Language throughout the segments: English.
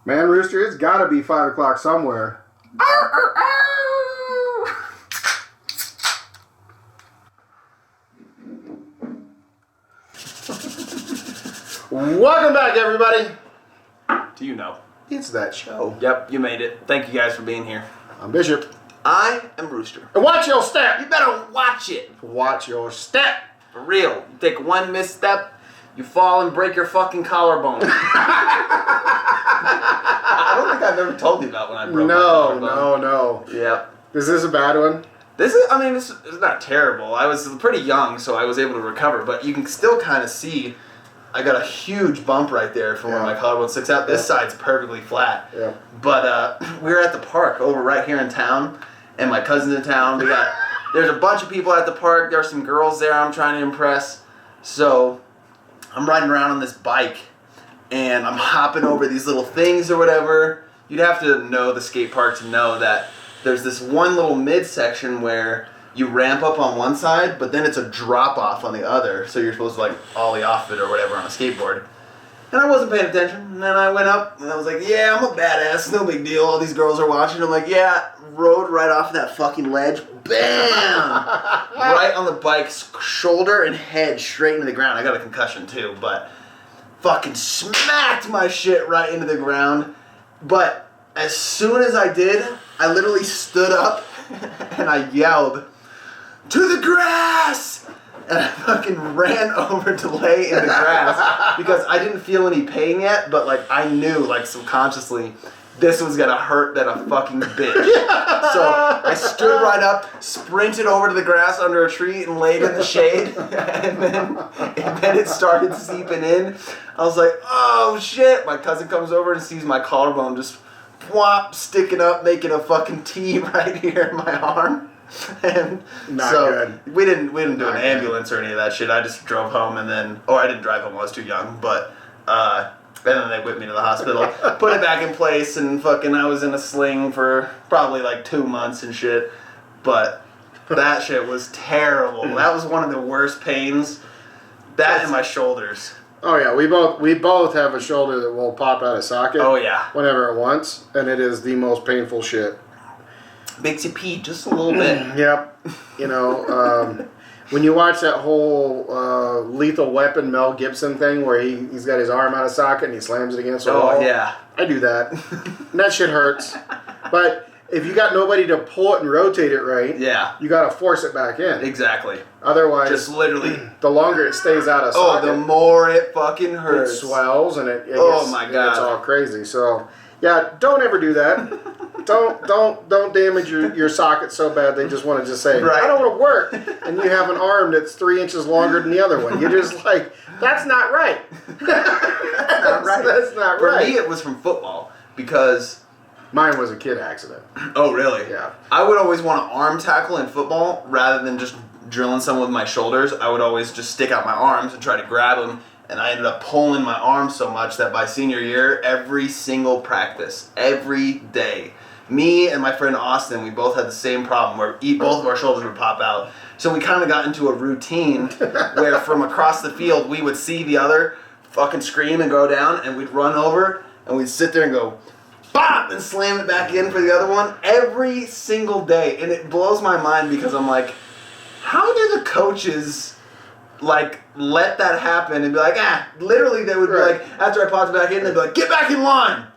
Man, Rooster, it's got to be 5 o'clock somewhere. Welcome back, everybody. Do you know? It's that show. Yep, you made it. Thank you guys for being here. I'm Bishop. I am Rooster. And watch your step. You better watch it. Watch your step. For real. You take one misstep, you fall and break your fucking collarbone. I don't think I've ever told you about when I broke my collarbone. No. Yep. Is this a bad one? This is not terrible. I was pretty young, so I was able to recover, but you can still kind of see I got a huge bump right there from where my collarbone sticks out. This side's perfectly flat. Yeah. But we were at the park over right here in town, and my cousin's in town. There's a bunch of people at the park. There are some girls there I'm trying to impress. So I'm riding around on this bike, and I'm hopping over these little things or whatever. You'd have to know the skate park to know that there's this one little midsection where you ramp up on one side, but then it's a drop off on the other, so you're supposed to like ollie off it or whatever on a skateboard. And I wasn't paying attention, and then I went up, and I was like, yeah, I'm a badass, no big deal, all these girls are watching. I'm like, yeah, rode right off that fucking ledge, bam! Right on the bike's shoulder and head straight into the ground. I got a concussion too, but fucking smacked my shit right into the ground. But as soon as I did, I literally stood up, and I yelled, "To the grass!" And I fucking ran over to lay in the grass because I didn't feel any pain yet, but like I knew like subconsciously this was gonna hurt than a fucking bitch. So I stood right up, sprinted over to the grass under a tree and laid in the shade, and then it started seeping in. I was like, oh shit. My cousin comes over and sees my collarbone just whop, sticking up, making a fucking T right here in my arm. And Not so good. we didn't do an Not ambulance or any of that shit. I just drove home and then, I didn't drive home, I was too young, but and then they whipped me to the hospital, put it back in place, and fucking I was in a sling for probably like 2 months and shit. But that shit was terrible. That was one of the worst pains. That and my shoulders. Oh yeah, we both have a shoulder that will pop out of socket. Oh yeah. Whenever it wants, and it is the most painful shit. Makes you pee just a little bit. Yep. You know, when you watch that whole Lethal Weapon Mel Gibson thing where he's got his arm out of socket and he slams it against the wall. Oh yeah. I do that. And that shit hurts. But if you got nobody to pull it and rotate it right, yeah, you got to force it back in. Exactly. Otherwise, just literally, the longer it stays out of socket, the more it fucking hurts. It swells and it oh my god, it's all crazy. So yeah, don't ever do that. don't damage your socket so bad they just want to just say, right. I don't want to work, and you have an arm that's 3 inches longer than the other one. You're just like, that's not right. That's not right. That's not For right. me, it was from football because mine was a kid accident. Oh really? Yeah. I would always want to arm tackle in football rather than just drilling someone with my shoulders. I would always just stick out my arms and try to grab them. And I ended up pulling my arm so much that by senior year, every single practice, every day, me and my friend Austin, we both had the same problem where both of our shoulders would pop out. So we kind of got into a routine where from across the field, we would see the other fucking scream and go down, and we'd run over, and we'd sit there and go, bop, and slam it back in for the other one every single day. And it blows my mind because I'm like, how do the coaches like let that happen and be like, literally they would be like, after I popped it back in, they'd be like, get back in line,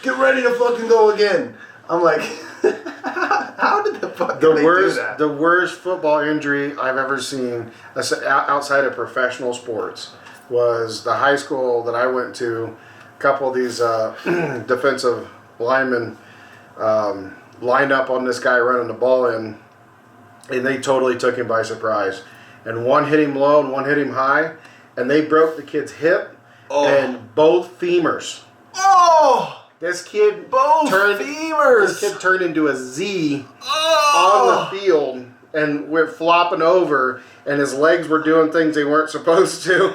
get ready to fucking go again. I'm like, how did the fuck do that? The worst football injury I've ever seen outside of professional sports was the high school that I went to. A couple of these defensive linemen lined up on this guy running the ball in, and they totally took him by surprise. And one hit him low and one hit him high, and they broke the kid's hip and both femurs. Oh! This kid turned into a Z on the field and went flopping over, and his legs were doing things they weren't supposed to.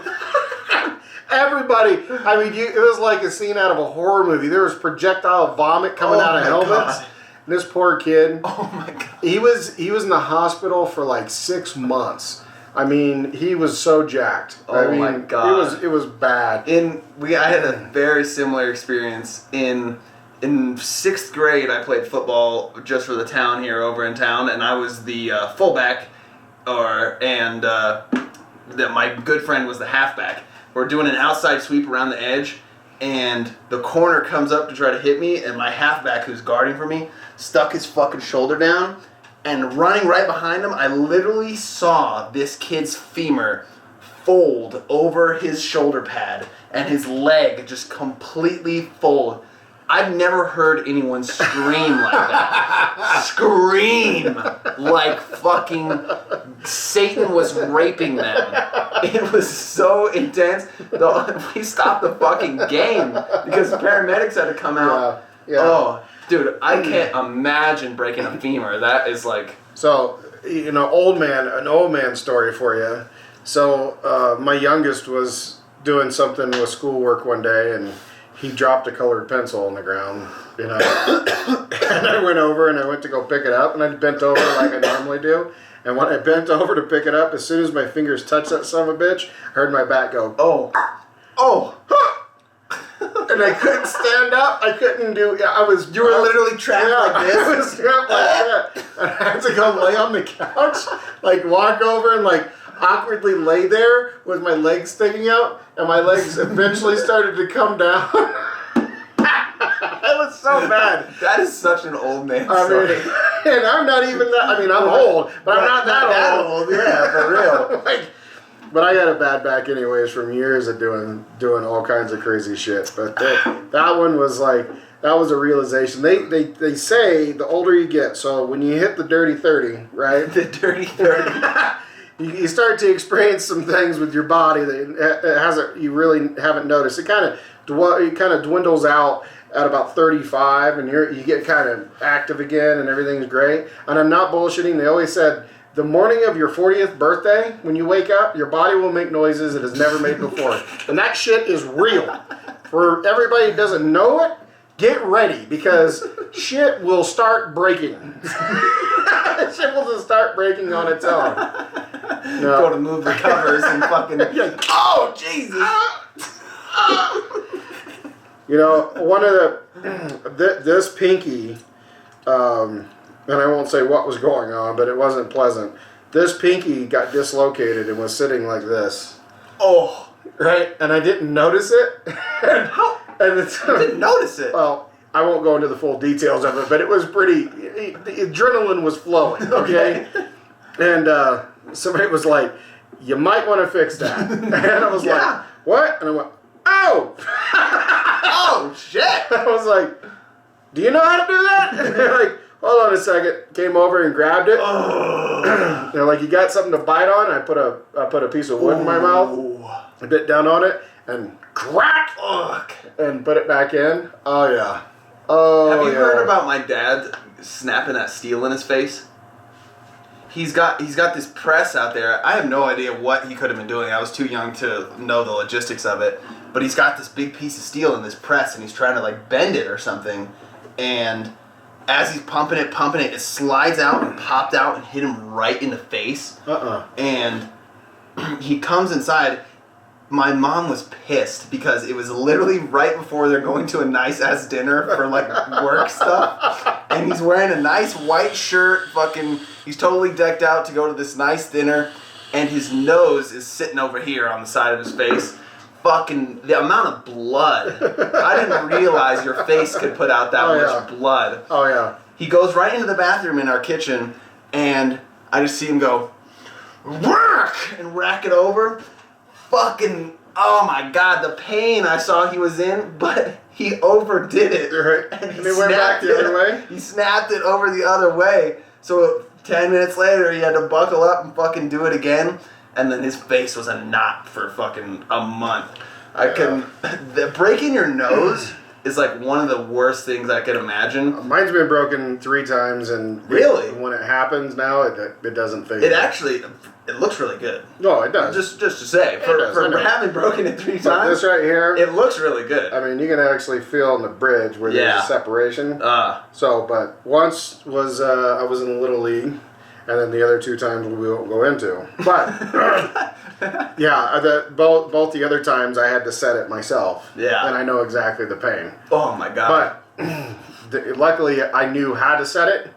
Everybody, I mean, it was like a scene out of a horror movie. There was projectile vomit coming out of helmets. God. This poor kid. Oh my god. He was in the hospital for like 6 months. I mean, he was so jacked. Oh my God. It was bad. I had a very similar experience in 6th grade. I played football just for the town here over in town, and I was the fullback, my good friend was the halfback. We're doing an outside sweep around the edge, and the corner comes up to try to hit me, and my halfback, who's guarding for me, stuck his fucking shoulder down, and running right behind him, I literally saw this kid's femur fold over his shoulder pad, and his leg just completely fold. I've never heard anyone scream like that. Scream like fucking Satan was raping them. It was so intense. We stopped the fucking game because the paramedics had to come out. Yeah. Oh, dude, I can't imagine breaking a femur. That is like... So, an old man story for you. So, my youngest was doing something with schoolwork one day, and he dropped a colored pencil on the ground, and I went over and I went to go pick it up, and I bent over like I normally do. And when I bent over to pick it up, as soon as my fingers touched that son of a bitch, I heard my back go, oh, and I couldn't stand up. I couldn't do. You were literally trapped like this. I was trapped like that. And I had to go lay on the couch, like walk over and like awkwardly lay there with my legs sticking out, and my legs eventually started to come down. It was so bad. That is such an old man story. And I'm not even that. I'm old, but I'm not that old. Yeah, for real. But I got a bad back anyways from years of doing all kinds of crazy shit. But that one was that was a realization. They say the older you get, so when you hit the dirty 30, right? The dirty 30. You start to experience some things with your body that you really haven't noticed. It kind of dwindles out at about 35, and you get kind of active again, and everything's great. And I'm not bullshitting. They always said the morning of your 40th birthday, when you wake up, your body will make noises it has never made before, and that shit is real. For everybody who doesn't know it, get ready because shit will start breaking. Shit will just start breaking on its own. No. Go to move the covers and fucking... Oh, Jesus! One of this pinky, and I won't say what was going on, but it wasn't pleasant. This pinky got dislocated and was sitting like this. Oh. Right? And I didn't notice it. How? You didn't notice it? Well, I won't go into the full details of it, but it was the adrenaline was flowing, okay? And somebody was like, you might want to fix that. And I was like, what? And I went, oh! Oh, shit! I was like, do you know how to do that? And they're like, hold on a second. Came over and grabbed it. Oh. They're like, you got something to bite on? I put a piece of wood in my mouth, I bit down on it, and crack! And put it back in. Oh, yeah. Oh, Have you heard about my dad snapping that steel in his face? He's got this press out there. I have no idea what he could have been doing. I was too young to know the logistics of it. But he's got this big piece of steel in this press, and he's trying to bend it or something. And as he's pumping it, it slides out and popped out and hit him right in the face. And he comes inside. My mom was pissed because it was literally right before they're going to a nice ass dinner for work stuff, and he's wearing a nice white shirt, he's totally decked out to go to this nice dinner, and his nose is sitting over here on the side of his face. The amount of blood. I didn't realize your face could put out that much blood. Oh yeah. He goes right into the bathroom in our kitchen, and I just see him go, whack, and rack it over. Oh my God, the pain I saw he was in, but he overdid it. Right. And he went back the other way? He snapped it over the other way. So 10 minutes later, he had to buckle up and do it again. And then his face was a knot for a month. Breaking your nose is one of the worst things I could imagine. Mine's been broken 3 times, and really, when it happens now, it doesn't fade. It looks really good. No, it does. Just to say, for having broken it 3 times, this right here, it looks really good. I mean, you can actually feel in the bridge where there's a separation. But once I was in a little league, and then the other 2 times we won't go into. But yeah, both the other times I had to set it myself. Yeah. And I know exactly the pain. Oh my God. But luckily I knew how to set it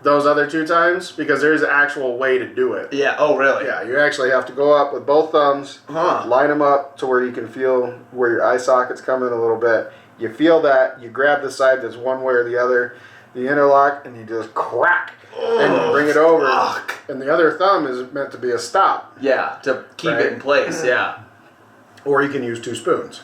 those other 2 times because there's an actual way to do it. Yeah. Oh, really? Yeah, you actually have to go up with both thumbs, line them up to where you can feel where your eye sockets come in a little bit. You feel that, you grab the side that's one way or the other, the interlock, and you just crack, and you bring it over. Fuck. And the other thumb is meant to be a stop. Yeah, to keep it in place, yeah. Or you can use 2 spoons.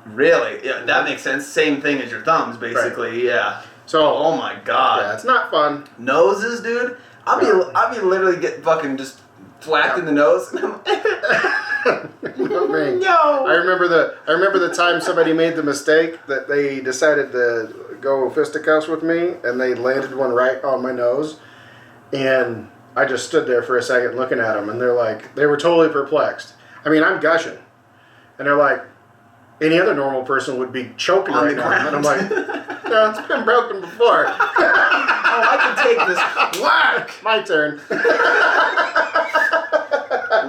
Really? Yeah, that makes sense. Same thing as your thumbs, basically, yeah. So, oh my God. Yeah, it's not fun. Noses, dude? I'll be literally getting fucking just thwacked in the nose. No. No. I remember the time somebody made the mistake that they decided to go fisticuffs with me, and they landed one right on my nose, and I just stood there for a second looking at them, and they were totally perplexed. I mean, I'm gushing, and they're like, any other normal person would be choking on right the now, ground. and I'm like, no, it's been broken before. Oh, I can take this. Whack! My turn.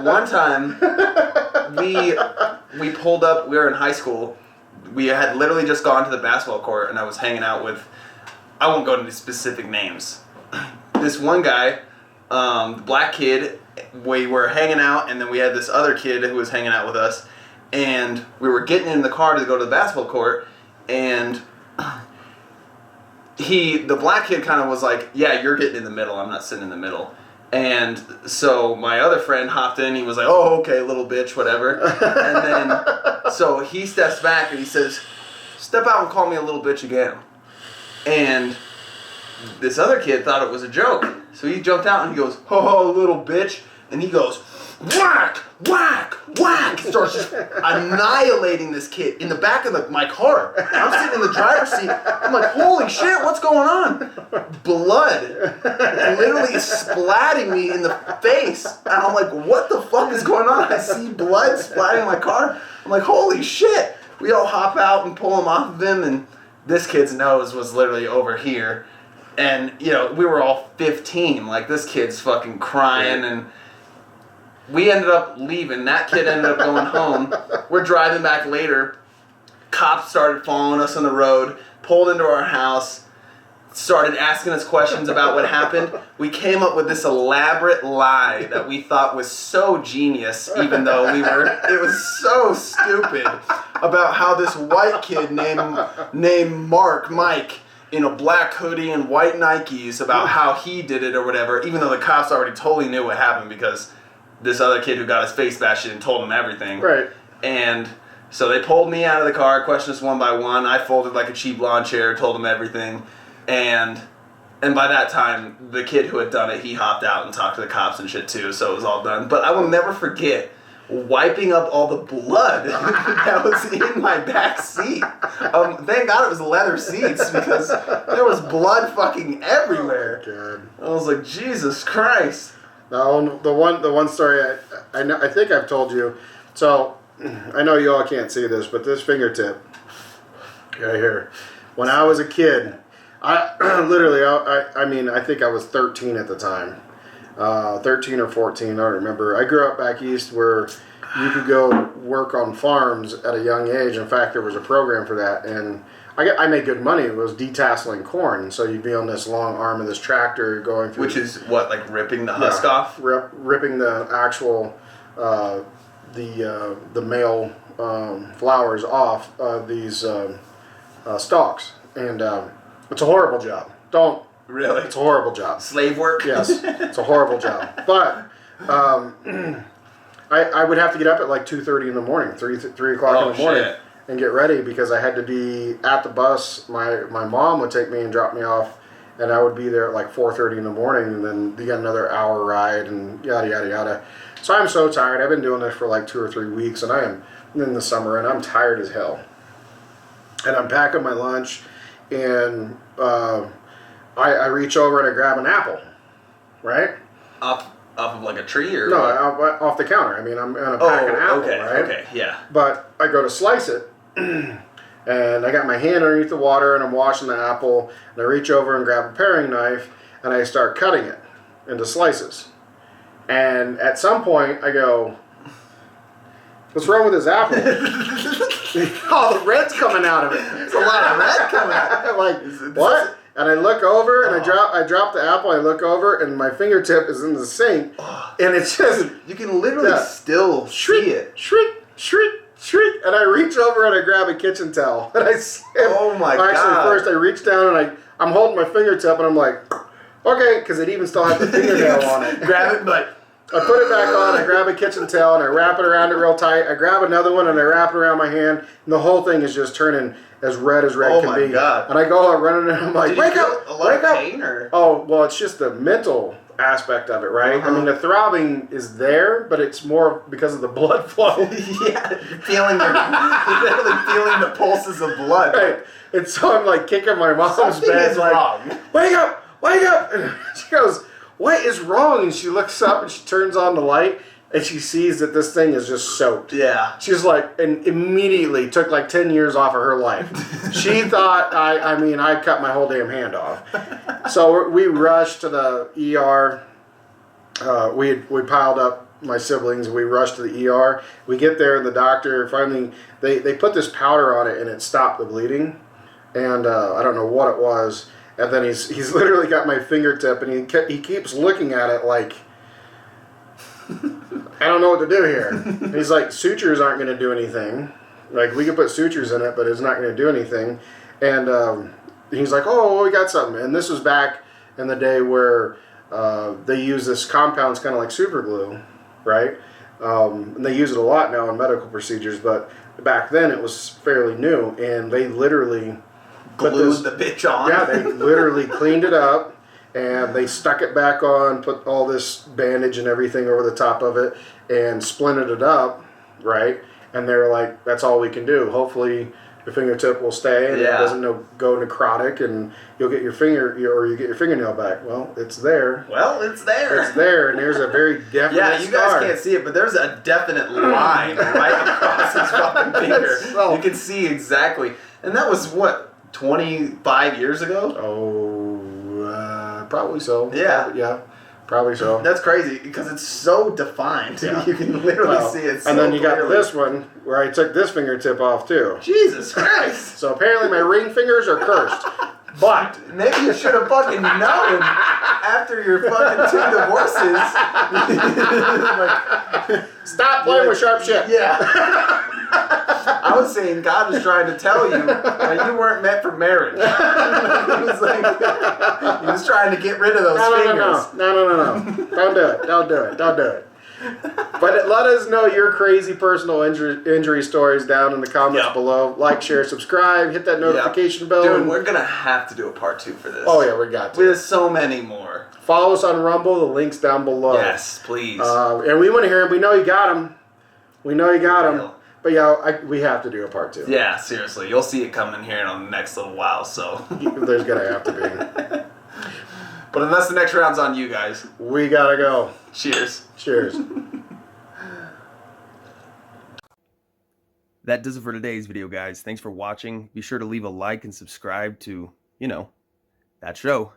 One time, we pulled up. We were in high school. We had literally just gone to the basketball court, and I was hanging out with. I won't go into specific names. This one guy, the black kid. We were hanging out, and then we had this other kid who was hanging out with us, and we were getting in the car to go to the basketball court, and the black kid kind of was like, "Yeah, you're getting in the middle. I'm not sitting in the middle." And so my other friend hopped in. He was like, "Oh, okay, little bitch, whatever." And then, so he steps back and he says, "Step out and call me a little bitch again." And this other kid thought it was a joke. So he jumped out and he goes, "Oh, little bitch." And he goes, whack, whack, whack. Starts just annihilating this kid in the back of my car. I'm sitting in the driver's seat. I'm like, holy shit, what's going on? Blood literally splatting me in the face. And I'm like, what the fuck is going on? I see blood splatting my car. I'm like, holy shit. We all hop out and pull him off of him, and this kid's nose was literally over here. And, you know, we were all 15. Like, this kid's fucking crying, and we ended up leaving. That kid ended up going home. We're driving back later. Cops started following us on the road, pulled into our house, started asking us questions about what happened. We came up with this elaborate lie that we thought was so genius, even though it was so stupid, about how this white kid named Mike, in a black hoodie and white Nikes, about how he did it or whatever, even though the cops already totally knew what happened because this other kid who got his face bashed in told him everything. Right. And so they pulled me out of the car, questioned us one by one. I folded like a cheap lawn chair, told them everything. And by that time, the kid who had done it, he hopped out and talked to the cops and shit too, so it was all done. But I will never forget wiping up all the blood that was in my back seat. Thank God it was leather seats because there was blood fucking everywhere. Oh, God. I was like, Jesus Christ. No, the one story I think I've told you. So I know you all can't see this, but this fingertip right here. When I was a kid, I mean I think I was 13 at the time, 13 or 14. I don't remember. I grew up back east where you could go work on farms at a young age. In fact, there was a program for that, and I made good money. It was detasseling corn. So you'd be on this long arm of this tractor going through. Which is what, like ripping the husk off? Ripping the actual, the male flowers off these stalks. And it's a horrible job. Really? It's a horrible job. Slave work? Yes, it's a horrible job. But I would have to get up at like 2:30 in the morning, 3 o'clock in the morning. Shit. And get ready because I had to be at the bus. My mom would take me and drop me off, and I would be there at like 4:30 in the morning, and then you got another hour ride and yada yada yada. So I'm so tired. I've been doing this for like 2 or 3 weeks, and I am in the summer, and I'm tired as hell. And I'm packing my lunch, and I reach over and I grab an apple, right? Off of like a tree or no, what? off the counter. I mean, I'm gonna pack an apple, okay, right? okay, yeah. But I go to slice it. And I got my hand underneath the water and I'm washing the apple and I reach over and grab a paring knife and I start cutting it. into slices. And at some point, I go, what's wrong with this apple? Oh, the red's coming out of it. There's a lot of red coming out. I'm like, what? And I look over and I drop the apple. I look over and my fingertip is in the sink, and it's just you can literally still shriek, see it. shriek, shriek, shriek. And I reach over and I grab a kitchen towel and I see it. Oh my God! Actually, first I reach down and I'm holding my fingertip and I'm like, okay, because it even still has the fingernail on it. Grab it, but I put it back on. I grab a kitchen towel and I wrap it around it real tight. I grab another one and I wrap it around my hand, and the whole thing is just turning as red can be. Oh my God. And I go out running and I'm like, Did wake you up! feel a lot Wake of up! pain, or? Oh, well, it's just the mental aspect of it, right? I mean, the throbbing is there, but it's more because of the blood flow. Yeah, literally feeling the pulses of blood. Right. And so I'm like kicking my mom's Something bed, is like, wrong. wake up! Wake up! And she goes, what is wrong? And she looks up and she turns on the light and she sees that this thing is just soaked. Yeah. She's like, and immediately took like 10 years off of her life. She thought, I cut my whole damn hand off. So we rushed to the ER. We piled up my siblings. We rushed to the ER. We get there and the doctor finally, they put this powder on it and it stopped the bleeding. And I don't know what it was. And then he's literally got my fingertip and he keeps looking at it like, I don't know what to do here. And he's like, sutures aren't going to do anything. Like, we could put sutures in it, but it's not going to do anything. And he's like, oh, we got something. And this was back in the day where they use this compound, it's kind of like super glue, right? And they use it a lot now in medical procedures, but back then it was fairly new. And they literally glued the bitch on. Yeah, they literally cleaned it up. And they stuck it back on, put all this bandage and everything over the top of it, and splinted it up, right? And they were like, that's all we can do. Hopefully your fingertip will stay and it doesn't go necrotic, and you'll get your fingernail back. Well, it's there. Well, it's there. It's there, and there's a very definite Yeah, you scar. guys can't see it, but there's a definite line right across his fucking finger. So, you can see exactly. And that was, what, 25 years ago? Oh, probably so. Yeah. Probably so. That's crazy because it's so defined. Yeah. You can literally see it so and then you got clearly. this one where I took this fingertip off too. Jesus Christ. So apparently my ring fingers are cursed. But maybe you should have fucking known after your fucking 2 divorces. stop playing with sharp shit. Yeah. I was saying God was trying to tell you that you weren't meant for marriage. He was trying to get rid of those fingers. No. Don't do it. But let us know your crazy personal injury stories down in the comments below. Like, share, subscribe, hit that notification bell. Dude, we're going to have to do a part 2 for this. Oh, yeah, we got to. There's so many more. Follow us on Rumble. The link's down below. Yes, please. And we want to hear them. We know you got them. But yeah, we have to do a part 2. Yeah, seriously. You'll see it coming here in the next little while, so. There's going to have to be. But unless the next round's on you guys. We got to go. Cheers. Cheers. That does it for today's video, guys. Thanks for watching. Be sure to leave a like and subscribe to, that show.